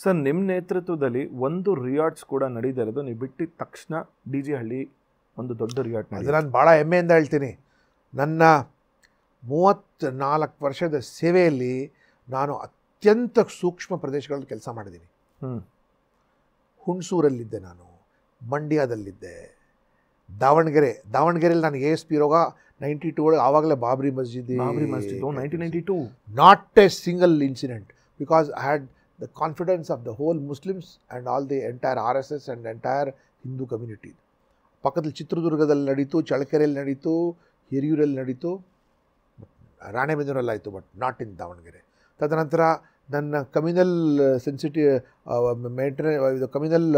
Sir ನಿಮ್ಮ ನೇತೃತ್ವದಲ್ಲಿ ಒಂದು ರಿಯಾಟ್ಸ್ ಕೂಡ ನಡೀತಾ ಇರೋದು, ನೀವು ಬಿಟ್ಟಿದ ತಕ್ಷಣ ಡಿ ಜಿ ಹಳ್ಳಿ ಒಂದು ದೊಡ್ಡ ರಿಯಾಟ್ ಅದು ನಾನು ಭಾಳ ಹೆಮ್ಮೆಯಿಂದ ಹೇಳ್ತೀನಿ. ನನ್ನ 34 ವರ್ಷದ ಸೇವೆಯಲ್ಲಿ ನಾನು ಅತ್ಯಂತ ಸೂಕ್ಷ್ಮ ಪ್ರದೇಶಗಳಲ್ಲಿ ಕೆಲಸ ಮಾಡಿದ್ದೀನಿ. ಹುಣಸೂರಲ್ಲಿದ್ದೆ, ನಾನು ಮಂಡ್ಯದಲ್ಲಿದ್ದೆ, ದಾವಣಗೆರೆಯಲ್ಲಿ ನಾನು ASP ಇರುವಾಗ 92 ಒಳಗೆ ಆವಾಗಲೇ Babri Masjid 1992 not a single incident, because I had the confidence of the whole Muslims and all the entire RSS and entire Hindu community. ಪಕ್ಕದಲ್ಲಿ ಚಿತ್ರದುರ್ಗದಲ್ಲಿ ನಡೀತು, ಚಳ್ಳಕೆರೆಯಲ್ಲಿ ನಡೀತು, ಹಿರಿಯೂರಲ್ಲಿ ನಡೀತು, ರಾಣೆಬೆನ್ನೂರಲ್ಲಿ ಆಯಿತು, ಬಟ್ ನಾಟ್ ಇನ್ ದಾವಣಗೆರೆ. ತದನಂತರ ನನ್ನ ಕಮ್ಯುನಲ್ ಇದು ಕಮ್ಯುನಲ್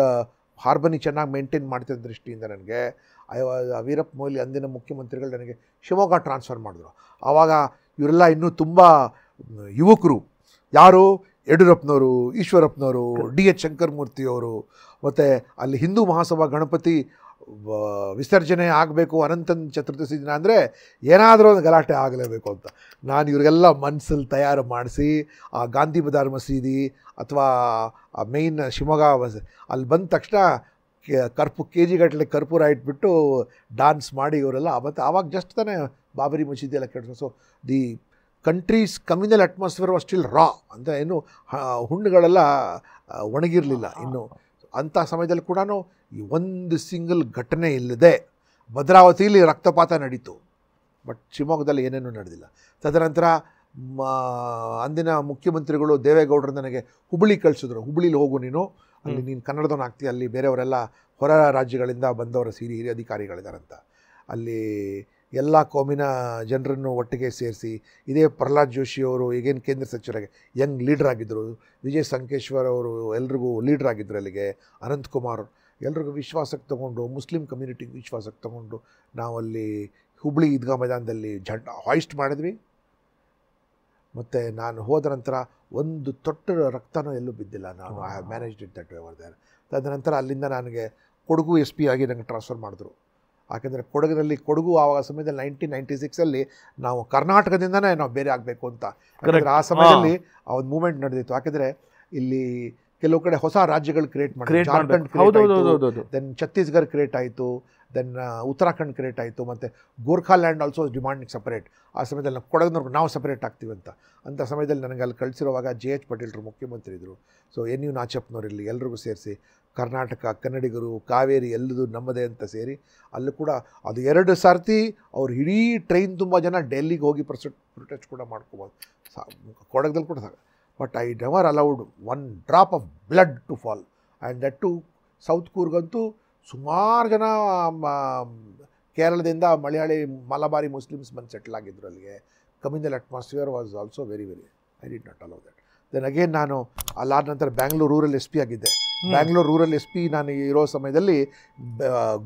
ಹಾರ್ಬನಿ ಚೆನ್ನಾಗಿ ಮೇಂಟೈನ್ ಮಾಡ್ತಿದ್ದ ದೃಷ್ಟಿಯಿಂದ ನನಗೆ ವೀರಪ್ಪ ಮೊಯ್ಲಿ ಅಂದಿನ ಮುಖ್ಯಮಂತ್ರಿಗಳು ನನಗೆ ಶಿವಮೊಗ್ಗ ಟ್ರಾನ್ಸ್ಫರ್ ಮಾಡಿದ್ರು. ಆವಾಗ ಇವರೆಲ್ಲ ಇನ್ನೂ ತುಂಬ ಯುವಕರು, ಯಾರು ಯಡಿಯೂರಪ್ಪನವರು, ಈಶ್ವರಪ್ಪನವರು, DH ಶಂಕರಮೂರ್ತಿಯವರು, ಮತ್ತು ಅಲ್ಲಿ ಹಿಂದೂ ಮಹಾಸಭಾ ಗಣಪತಿ ವಿಸರ್ಜನೆ ಆಗಬೇಕು ಅನಂತನ್ ಚತುರ್ದಶಿ ದಿನ ಅಂದರೆ ಏನಾದರೂ ಒಂದು ಗಲಾಟೆ ಆಗಲೇಬೇಕು ಅಂತ ನಾನು ಇವರಿಗೆಲ್ಲ ಮನಸ್ಸಲ್ಲಿ ತಯಾರು ಮಾಡಿಸಿ ಆ ಗಾಂಧಿ ಬಜಾರ್ ಮಸೀದಿ ಅಥವಾ ಮೇಯ್ನ್ ಶಿವಮೊಗ್ಗ ಅಲ್ಲಿ ಬಂದ ತಕ್ಷಣ KG ಗಟ್ಟಲೆ ಕರ್ಪೂರ ಇಟ್ಬಿಟ್ಟು ಡ್ಯಾನ್ಸ್ ಮಾಡಿ ಇವರೆಲ್ಲ ಮತ್ತು ಆವಾಗ ಜಸ್ಟ್ ತಾನೇ ಬಾಬರಿ ಮಸೀದಿ ಎಲ್ಲ ಕೆಡ್ಸೋ. So the country's communal atmosphere was still raw ಅಂತ, ಏನು ಹುಣ್ಣುಗಳೆಲ್ಲ ಒಣಗಿರಲಿಲ್ಲ ಇನ್ನು. ಅಂಥ ಸಮಯದಲ್ಲಿ ಕೂಡ ಈ ಒಂದು ಸಿಂಗಲ್ ಘಟನೆ ಇಲ್ಲದೆ ಭದ್ರಾವತಿಯಲ್ಲಿ ರಕ್ತಪಾತ ನಡೀತು, ಬಟ್ ಶಿವಮೊಗ್ಗದಲ್ಲಿ ಏನೇನೂ ನಡೆದಿಲ್ಲ. ತದನಂತರ ಅಂದಿನ ಮುಖ್ಯಮಂತ್ರಿಗಳು ದೇವೇಗೌಡರು ನನಗೆ ಹುಬ್ಬಳ್ಳಿ ಕಳಿಸಿದ್ರು, ಹುಬ್ಬಳ್ಳಿಲಿ ಹೋಗು ನೀನು, ಅಲ್ಲಿ ನೀನು ಕನ್ನಡದವನು ಆಗ್ತೀಯ, ಅಲ್ಲಿ ಬೇರೆಯವರೆಲ್ಲ ಹೊರ ರಾಜ್ಯಗಳಿಂದ ಬಂದವರ ಹಿರಿಯ ಅಧಿಕಾರಿಗಳಿದ್ದಾರಂತ. ಅಲ್ಲಿ ಎಲ್ಲ ಕೋಮಿನ ಜನರನ್ನು ಒಟ್ಟಿಗೆ ಸೇರಿಸಿ, ಇದೇ ಪ್ರಹ್ಲಾದ್ ಜೋಶಿಯವರು ಈಗೇನು ಕೇಂದ್ರ ಸಚಿವರಾಗಿ ಯಂಗ್ ಲೀಡರ್ ಆಗಿದ್ದರು, ವಿಜಯ್ ಸಂಕೇಶ್ವರ್ ಅವರು ಎಲ್ರಿಗೂ ಲೀಡರ್ ಆಗಿದ್ದರು, ಅಲ್ಲಿಗೆ ಅನಂತಕುಮಾರ್ ಎಲ್ರಿಗೂ ವಿಶ್ವಾಸಕ್ಕೆ ತೊಗೊಂಡು, ಮುಸ್ಲಿಂ ಕಮ್ಯುನಿಟಿಗೆ ವಿಶ್ವಾಸಕ್ಕೆ ತೊಗೊಂಡು ನಾವಲ್ಲಿ ಹುಬ್ಬಳ್ಳಿ ಈದ್ಗಾ ಮೈದಾನದಲ್ಲಿ ಜಂಡ ಹಾಯಿಸ್ಟ್ ಮಾಡಿದ್ವಿ. ಮತ್ತು ನಾನು ಹೋದ ನಂತರ ಒಂದು ತೊಟ್ಟ ರಕ್ತನೂ ಎಲ್ಲೂ ಬಿದ್ದಿಲ್ಲ. ನಾನು I have managed it that way over there. ತದನಂತರ ಅಲ್ಲಿಂದ ನನಗೆ ಕೊಡಗು SP ಆಗಿ ನನಗೆ ಟ್ರಾನ್ಸ್ಫರ್ ಮಾಡಿದ್ರು. ಯಾಕೆಂದರೆ ಕೊಡಗು ಆವಾಗ ಸಮಯದಲ್ಲಿ 1996 ನಾವು ಕರ್ನಾಟಕದಿಂದನೇ ನಾವು ಬೇರೆ ಆಗಬೇಕು ಅಂತ. ಯಾಕಂದರೆ ಆ ಸಮಯದಲ್ಲಿ ಆ ಒಂದು ಮೂಮೆಂಟ್ ನಡೆದಿತ್ತು. ಯಾಕೆಂದರೆ ಇಲ್ಲಿ ಕೆಲವು ಕಡೆ ಹೊಸ ರಾಜ್ಯಗಳು ಕ್ರಿಯೇಟ್ ಮಾಡಿ, ಜಾರ್ಖಂಡ್, ದೆನ್ ಛತ್ತೀಸ್ಗಢ ಕ್ರಿಯೇಟ್ ಆಯಿತು, ದೆನ್ ಉತ್ತರಾಖಂಡ್ ಕ್ರಿಯೇಟ್ ಆಯಿತು, ಮತ್ತು ಗೋರ್ಖಾಲ್ಯಾಂಡ್ ಆಲ್ಸೋ ಡಿಮಾಂಡಿಂಗ್ ಸಪರೇಟ್. ಆ ಸಮಯದಲ್ಲಿ ನಾವು ಕೊಡಗಿನವ್ರಿಗೆ ನಾವು ಸಪರೇಟ್ ಆಗ್ತೀವಿ ಅಂತ. ಅಂಥ ಸಮಯದಲ್ಲಿ ನನಗೆ ಅಲ್ಲಿ ಕಳಿಸಿರುವಾಗ JH ಪಟೇಲ್ರು ಮುಖ್ಯಮಂತ್ರಿ ಇದ್ದರು. ಸೊ NU ನಾಚಪ್ಪನವ್ರು ಇಲ್ಲಿ ಎಲ್ರಿಗೂ ಸೇರಿಸಿ ಕರ್ನಾಟಕ, ಕನ್ನಡಿಗರು, ಕಾವೇರಿ ಎಲ್ಲದು ನಮ್ಮದೇ ಅಂತ ಸೇರಿ ಅಲ್ಲೂ ಕೂಡ ಅದು 2 ಸರ್ತಿ ಅವ್ರು ಇಡೀ ಟ್ರೈನ್ ತುಂಬ ಜನ ಡೆಲ್ಲಿಗೆ ಹೋಗಿ ಪ್ರೊಟೆಸ್ಟ್ ಕೂಡ ಮಾಡ್ಕೋಬೋದು, ಕೊಡಗದಲ್ಲಿ ಕೂಡ. But I never allowed one drop of blood to fall. And that to south ಕೂರ್ಗಂತೂ ಸುಮಾರು ಜನ ಕೇರಳದಿಂದ ಮಲಬಾರಿ ಮುಸ್ಲಿಮ್ಸ್ ಬಂದು ಸೆಟ್ಲ್ ಆಗಿದ್ದರು ಅಲ್ಲಿಗೆ. Communal atmosphere was also very I did not allow that. Then again ನಾನು ಅಲ್ಲಾದ ನಂತರ ಬ್ಯಾಂಗ್ಳೂರು ರೂರಲ್ SP ಆಗಿದ್ದೆ. ಬ್ಯಾಂಗ್ಳೂರು ರೂರಲ್ SP ನಾನು ಇರೋ ಸಮಯದಲ್ಲಿ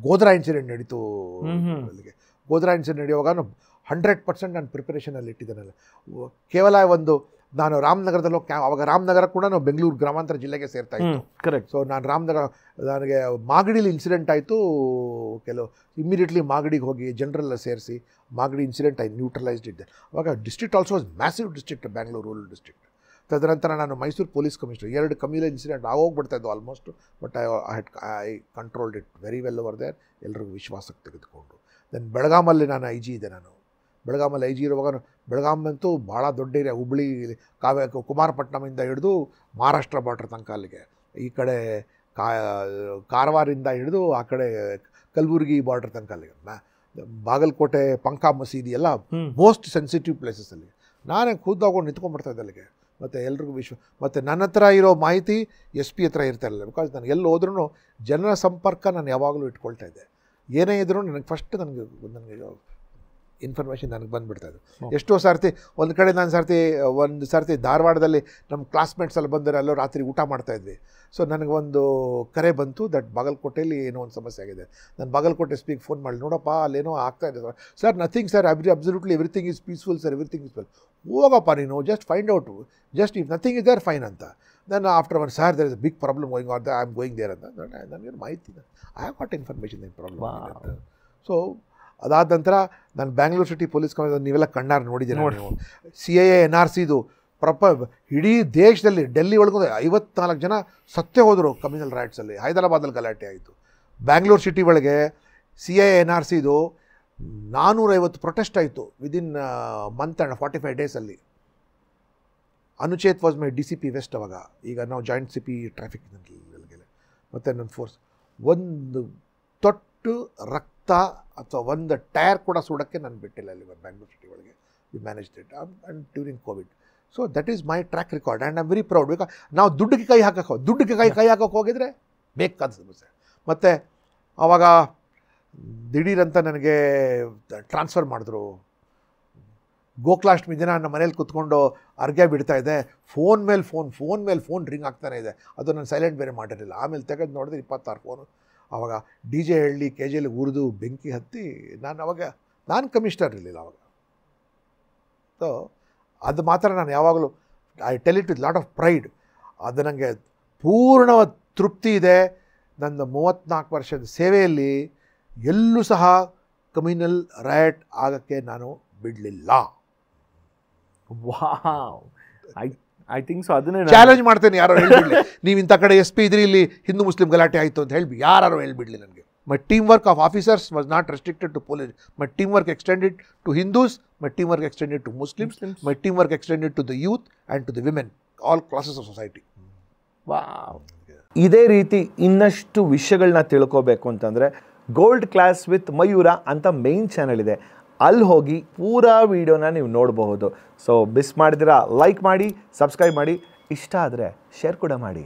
ಗೋಧ್ರಾ ಇನ್ಸಿಡೆಂಟ್ ನಡೀತು ಅಲ್ಲಿಗೆ. ಗೋಧ್ರಾ ಇನ್ಸಿಡೆಂಟ್ ನಡೆಯುವಾಗ 100% ನಾನು ಪ್ರಿಪರೇಷನಲ್ಲಿ ಇಟ್ಟಿದ್ದೇನಲ್ಲ. ಕೇವಲ ನಾನು ರಾಮನಗರದಲ್ಲೋ ಅವಾಗ ರಾಮನಗರ ಕೂಡ ನಾವು ಬೆಂಗಳೂರು ಗ್ರಾಮಾಂತರ ಜಿಲ್ಲೆಗೆ ಸೇರ್ತಾ ಇತ್ತು. ಕರೆಕ್ಟ್. ಸೊ ನನಗೆ ಮಾಗಡಿಲಿ ಇನ್ಸಿಡೆಂಟ್ ಆಯಿತು. ಇಮ್ಮಿಡಿಯೇಟ್ಲಿ ಮಾಗಡಿಗೆ ಹೋಗಿ ಜನರೆಲ್ಲ ಸೇರಿಸಿ ಮಾಗಡಿ ಇನ್ಸಿಡೆಂಟ್ ನ್ಯೂಟ್ರಲೈಸ್ಡ್ ಇದ್ದೆ. ಅವಾಗ district also was massive district, Bangalore rural district. ತದನಂತರ ನಾನು Mysuru police commissioner, 2 communal incident ಆಗೋಗ್ಬಿಡ್ತಾ ಇದ್ದು almost. But I controlled it very well over there, ಎಲ್ರಿಗೂ ವಿಶ್ವಾಸಕ್ಕೆ ತೆಗೆದುಕೊಂಡು. ದೆನ್ ಬೆಳಗಾಮಲ್ಲಿ ನಾನು IG ಇದ್ದೆ. ನಾನು ಬೆಳಗಾಮಲ್ಲಿ IG ಇರುವಾಗ, ಬೆಳಗಾಮಂತೂ ಭಾಳ ದೊಡ್ಡ ಏರಿಯಾ, ಹುಬ್ಬಳ್ಳಿ ಕುಮಾರಪಟ್ಟಣಮಿಂದ ಹಿಡಿದು ಮಹಾರಾಷ್ಟ್ರ ಬಾರ್ಡ್ರ್ ತನಕ ಅಲ್ಲಿಗೆ, ಈ ಕಡೆ ಕಾರವಾರಿಂದ ಹಿಡಿದು ಆ ಕಡೆ ಕಲಬುರಗಿ ಬಾರ್ಡ್ರ್ ತನಕ ಅಲ್ಲಿಗೆ, ಬಾಗಲಕೋಟೆ ಪಂಕಾ ಮಸೀದಿ ಎಲ್ಲ ಮೋಸ್ಟ್ ಸೆನ್ಸಿಟಿವ್ ಪ್ಲೇಸಸ್ಸಲ್ಲಿ ನಾನೇ ಖುದ್ದಾಕೊಂಡು ನಿಂತ್ಕೊಂಡ್ಬಿಡ್ತಾಯಿದ್ದೆ ಅಲ್ಲಿಗೆ. ಮತ್ತು ಎಲ್ರಿಗೂ ಮತ್ತು ನನ್ನ ಹತ್ರ ಇರೋ ಮಾಹಿತಿ SP ಹತ್ರ ಇರ್ತಾ ಇರಲಿಲ್ಲ. ಬಿಕಾಸ್ ನಾನು ಎಲ್ಲಿ ಹೋದ್ರೂ ಜನರ ಸಂಪರ್ಕ ನಾನು ಯಾವಾಗಲೂ ಇಟ್ಕೊಳ್ತಾ ಇದ್ದೆ. ಏನೇ ಇದ್ರೂ ನನಗೆ ಫಸ್ಟ್ ನನಗೆ ಇನ್ಫಾರ್ಮೇಷನ್ ನನಗೆ ಬಂದುಬಿಡ್ತಾಯಿದ್ದು. ಎಷ್ಟೋ ಸರ್ತಿ ಒಂದು ಕಡೆ ಒಂದು ಸರ್ತಿ ಧಾರವಾಡದಲ್ಲಿ ನಮ್ಮ ಕ್ಲಾಸ್ಮೇಟ್ಸ್ ಎಲ್ಲ ಬಂದರೆ ಅಲ್ಲೋ ರಾತ್ರಿ ಊಟ ಮಾಡ್ತಾಯಿದ್ವಿ. ಸೊ ನನಗೊಂದು ಕರೆ ಬಂತು ದಟ್ ಬಾಗಲಕೋಟೆಯಲ್ಲಿ ಏನೋ ಒಂದು ಸಮಸ್ಯೆ ಆಗಿದೆ. ನಾನು ಬಾಗಲಕೋಟೆ SPಗೆ ಫೋನ್ ಮಾಡಿ, ನೋಡಪ್ಪ ಅಲ್ಲೇನೋ ಆಗ್ತಾಯಿದೆ sir. Nothing sir, absolutely everything is peaceful sir, everything is well. ಹೋಗಪ್ಪ ನೀನು, just find out, just if nothing is there fine ಅಂತ. Then after one sir there is a big problem going on, I am going there ಅಂತ ನನಗೇನು ಮಾಹಿತಿ ಇದೆ. I have got information ಏನು problem ಅಂತ. So ಅದಾದ ನಂತರ ನಾನು ಬ್ಯಾಂಗ್ಳೂರು ಸಿಟಿ ಪೊಲೀಸ್ ಕಮಿಷನರ್, ನೀವೆಲ್ಲ ಕಣ್ಣಾರು ನೋಡಿದ್ದೀರ ನೀವು, CAA NRCದು ಇಡೀ ದೇಶದಲ್ಲಿ ಡೆಲ್ಲಿ ಒಳಗೂ 54 ಜನ ಸತ್ತೇ ಹೋದರು ಕಮ್ಯುನಲ್ ರೈಟ್ಸಲ್ಲಿ. ಹೈದರಾಬಾದಲ್ಲಿ ಗಲಾಟೆ ಆಯಿತು. ಬ್ಯಾಂಗ್ಳೂರು ಸಿಟಿ ಒಳಗೆ CIA-NRCದು 450 ಪ್ರೊಟೆಸ್ಟ್ ಆಯಿತು ವಿದಿನ್ ಮಂತ್ ಆ್ಯಂಡ್ 45 ಡೇಸಲ್ಲಿ. Anucheth was my DCP west ಅವಾಗ. ಈಗ ನಾವು ಜಾಯಿಂಟ್ CP ಟ್ರಾಫಿಕ್ ಮತ್ತು ನನ್ನ ಫೋರ್ಸ್. ಒಂದು ತೊಟ್ಟು ರಕ್ತ ಅಥವಾ ಒಂದು ಟೈರ್ ಕೂಡ ಸುಡೋಕ್ಕೆ ನಾನು ಬಿಟ್ಟಿಲ್ಲ ಅಲ್ಲಿ ಬ್ಯಾಂಗ್ಳೂರು ಸಿಟಿ ಒಳಗೆ. We managed it and during Covid. So that is my track record and I am very proud. Because ನಾವು ದುಡ್ಡಿಗೆ ಕೈ ಹಾಕೋಕ್ಕೆ ಹೋಗಿದ್ರೆ ಬೇಕಾದ ಸಮಸ್ಯೆ. ಮತ್ತು ಆವಾಗ ದಿಢೀರಂತ ನನಗೆ ಟ್ರಾನ್ಸ್ಫರ್ ಮಾಡಿದ್ರು. ಗೋಕುಲಾಷ್ಟಮಿ ದಿನ ನಮ್ಮ ಮನೇಲಿ ಕೂತ್ಕೊಂಡು ಅರ್ಘ್ಯ ಬಿಡ್ತಾಯಿದ್ದೆ. ಫೋನ್ ಮೇಲೆ ಫೋನ್ ರಿಂಗ್ ಆಗ್ತಾನೆ ಇದೆ. ಅದು ನಾನು ಸೈಲೆಂಟ್ ಬೇರೆ ಮಾಡಿರಲಿಲ್ಲ. ಆಮೇಲೆ ತೆಗೆದು ನೋಡಿದ್ರೆ 26 ಫೋನು. ಆವಾಗ DJ ಹಳ್ಳಿ KJL ಉರಿದು ಬೆಂಕಿ ಹತ್ತಿ ನಾನು ಕಮಿಷನರ್ ಇರಲಿಲ್ಲ ಆವಾಗ. ಸೊ ಅದು ಮಾತ್ರ ನಾನು ಯಾವಾಗಲೂ I tell it with lot of pride. ಅದು ನನಗೆ ಪೂರ್ಣ ತೃಪ್ತಿ ಇದೆ. ನನ್ನ 34 ವರ್ಷದ ಸೇವೆಯಲ್ಲಿ ಎಲ್ಲೂ ಸಹ ಕಮ್ಯುನಲ್ ರೈಟ್ ಆಗೋಕ್ಕೆ ನಾನು ಬಿಡಲಿಲ್ಲ. Wow, I think so. ಅದನ್ನೇ ಚಾಲೆಂಜ್ ಮಾಡ್ತೇನೆ, ಯಾರು ಹೇಳ್ಬಿಡ್ಲಿ ನೀವು ಇಂಥ ಕಡೆ SP ಇದ್ರಿ, ಇಲ್ಲಿ ಹಿಂದೂ ಮುಸ್ಲಿಂ ಗಲಾಟೆ ಆಯಿತು ಅಂತ ಹೇಳಿ ಯಾರು ಹೇಳ್ಬಿಡ್ಲಿ ನನಗೆ. My team work of officers was not restricted to police. My team work extended to Hindus, my team work extended to Muslims, my team work extended to the youth and to the women, all classes of society. Wow. ಇದೇ ರೀತಿ ಇನ್ನಷ್ಟು ವಿಷಯಗಳನ್ನ ತಿಳ್ಕೋಬೇಕು ಅಂತಂದರೆ gold class with Mayura ಅಂತ main channel ಇದೆ. ಅಲ್ಲಿ ಹೋಗಿ ಪೂರಾ ವೀಡಿಯೋನ ನೀವು ನೋಡಬಹುದು. ಸೊ ಮಿಸ್ ಮಾಡಿದಿರಾ ಲೈಕ್ ಮಾಡಿ, ಸಬ್ಸ್ಕ್ರೈಬ್ ಮಾಡಿ, ಇಷ್ಟ ಆದರೆ ಶೇರ್ ಕೂಡ ಮಾಡಿ.